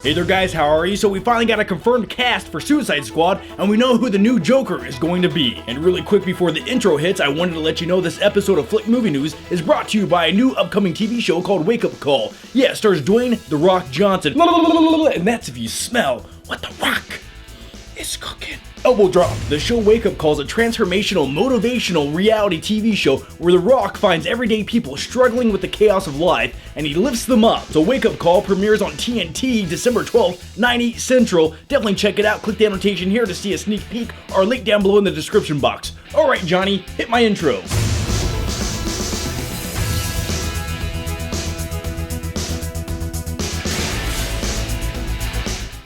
Hey there guys, how are you? So we finally got a confirmed cast for Suicide Squad, and we know who the new Joker is going to be. And really quick before the intro hits, I wanted to let you know this episode of Flick Movie News is brought to you by a new upcoming TV show called Wake Up Call. Yeah, it stars Dwayne "The Rock" Johnson, and that's if you smell what The Rock is cooking. Elbow drop. The show Wake Up Call is a transformational, motivational reality TV show where The Rock finds everyday people struggling with the chaos of life and he lifts them up. So Wake Up Call premieres on TNT December 12th, 9/8 Central. Definitely check it out. Click the annotation here to see a sneak peek or link down below in the description box. Alright Johnny, hit my intro.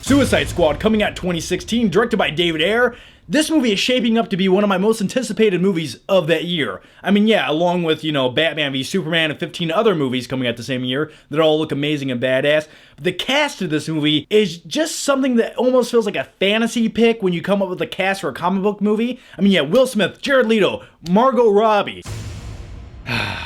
Suicide Squad coming out 2016, directed by David Ayer. This movie is shaping up to be one of my most anticipated movies of that year. I mean, yeah, along with, Batman v Superman and 15 other movies coming out the same year that all look amazing and badass. But the cast of this movie is just something that almost feels like a fantasy pick when you come up with a cast for a comic book movie. I mean, yeah, Will Smith, Jared Leto, Margot Robbie.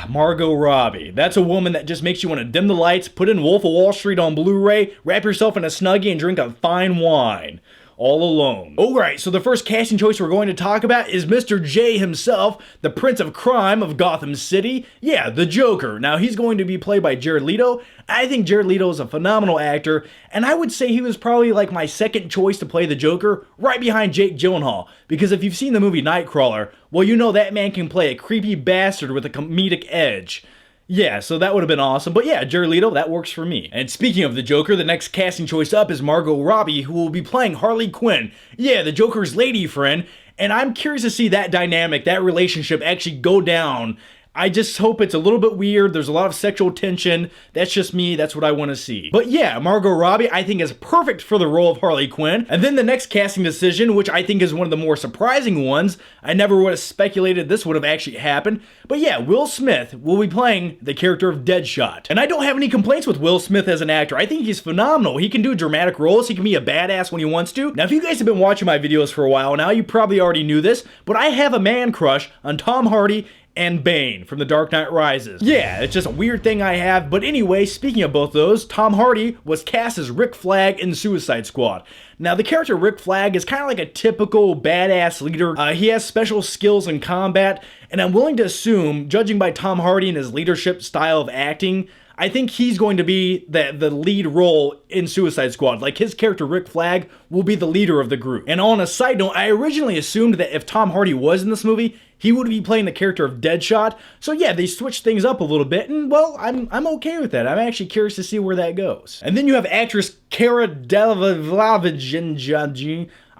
Margot Robbie. That's a woman that just makes you want to dim the lights, put in Wolf of Wall Street on Blu-ray, wrap yourself in a Snuggie, and drink a fine wine. All alone. Alright, so the first casting choice we're going to talk about is Mr. J himself, the Prince of Crime of Gotham City. Yeah, the Joker. Now, he's going to be played by Jared Leto. I think Jared Leto is a phenomenal actor, and I would say he was probably like my second choice to play the Joker, right behind Jake Gyllenhaal. Because if you've seen the movie Nightcrawler, well, you know that man can play a creepy bastard with a comedic edge. Yeah, so that would have been awesome. But yeah, Jared Leto, that works for me. And speaking of the Joker, the next casting choice up is Margot Robbie, who will be playing Harley Quinn. Yeah, the Joker's lady friend. And I'm curious to see that dynamic, that relationship actually go down. I just hope it's a little bit weird. There's a lot of sexual tension. That's just me. That's what I want to see. But yeah, Margot Robbie, I think is perfect for the role of Harley Quinn. And then the next casting decision, which I think is one of the more surprising ones. I never would have speculated this would have actually happened. But yeah, Will Smith will be playing the character of Deadshot. And I don't have any complaints with Will Smith as an actor. I think he's phenomenal. He can do dramatic roles. He can be a badass when he wants to. Now, if you guys have been watching my videos for a while now, you probably already knew this, but I have a man crush on Tom Hardy and Bane from The Dark Knight Rises. Yeah, it's just a weird thing I have, but anyway, speaking of both those, Tom Hardy was cast as Rick Flag in Suicide Squad. Now, the character Rick Flag is kind of like a typical badass leader. He has special skills in combat, and I'm willing to assume, judging by Tom Hardy and his leadership style of acting, I think he's going to be the lead role in Suicide Squad. Like, his character, Rick Flag, will be the leader of the group. And on a side note, I originally assumed that if Tom Hardy was in this movie, he would be playing the character of Deadshot. So yeah, they switched things up a little bit, and well, I'm okay with that. I'm actually curious to see where that goes. And then you have actress Cara Delevingne.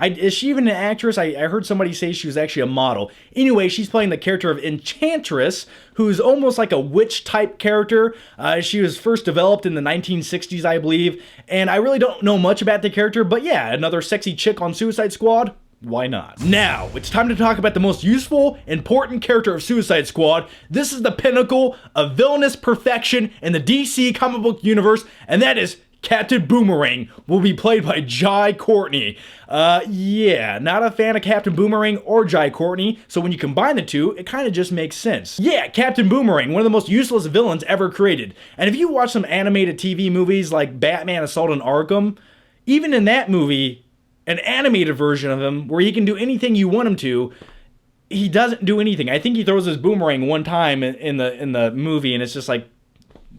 Is she even an actress? I heard somebody say she was actually a model. Anyway, she's playing the character of Enchantress, who's almost like a witch-type character. She was first developed in the 1960s, I believe, and I really don't know much about the character, but yeah, another sexy chick on Suicide Squad. Why not? Now, it's time to talk about the most useful, important character of Suicide Squad. This is the pinnacle of villainous perfection in the DC comic book universe, and that is Captain Boomerang, will be played by Jai Courtney. Yeah, not a fan of Captain Boomerang or Jai Courtney, so when you combine the two, it kind of just makes sense. Yeah, Captain Boomerang, one of the most useless villains ever created. And if you watch some animated TV movies like Batman Assault on Arkham, even in that movie, an animated version of him where he can do anything you want him to, he doesn't do anything. I think he throws his boomerang one time in the movie, and it's just like,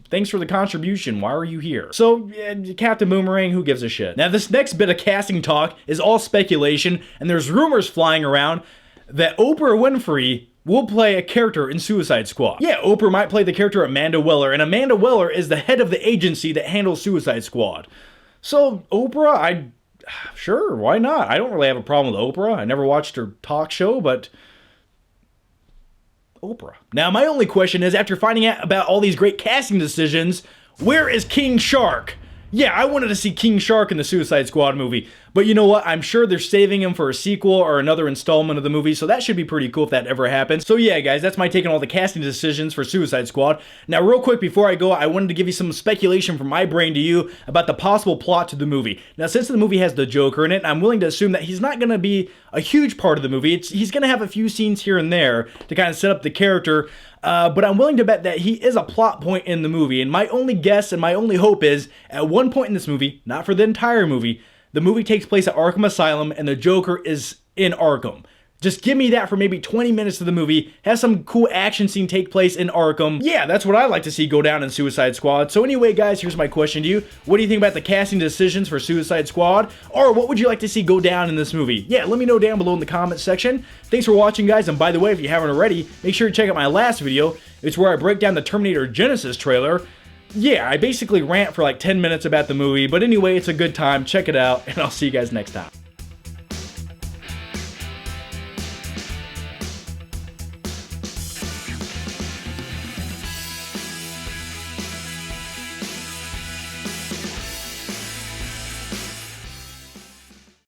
thanks for the contribution, why are you here? So, Captain Boomerang, who gives a shit? Now, this next bit of casting talk is all speculation, and there's rumors flying around that Oprah Winfrey will play a character in Suicide Squad. Yeah, Oprah might play the character Amanda Weller, and Amanda Weller is the head of the agency that handles Suicide Squad. So, Oprah, sure, why not? I don't really have a problem with Oprah. I never watched her talk show, but Oprah. Now, my only question is, after finding out about all these great casting decisions, where is King Shark? Yeah, I wanted to see King Shark in the Suicide Squad movie, but you know what? I'm sure they're saving him for a sequel or another installment of the movie, so that should be pretty cool if that ever happens. So yeah, guys, that's my take on all the casting decisions for Suicide Squad. Now, real quick before I go, I wanted to give you some speculation from my brain to you about the possible plot to the movie. Now, since the movie has the Joker in it, I'm willing to assume that he's not going to be a huge part of the movie. He's going to have a few scenes here and there to kind of set up the character. but I'm willing to bet that he is a plot point in the movie, and my only guess and my only hope is, at one point in this movie, not for the entire movie, the movie takes place at Arkham Asylum and the Joker is in Arkham. Just give me that for maybe 20 minutes of the movie, have some cool action scene take place in Arkham. Yeah, that's what I like to see go down in Suicide Squad. So anyway, guys, here's my question to you. What do you think about the casting decisions for Suicide Squad? Or what would you like to see go down in this movie? Yeah, let me know down below in the comments section. Thanks for watching, guys, and by the way, if you haven't already, make sure to check out my last video. It's where I break down the Terminator Genesis trailer. Yeah, I basically rant for like 10 minutes about the movie, but anyway, it's a good time. Check it out, and I'll see you guys next time.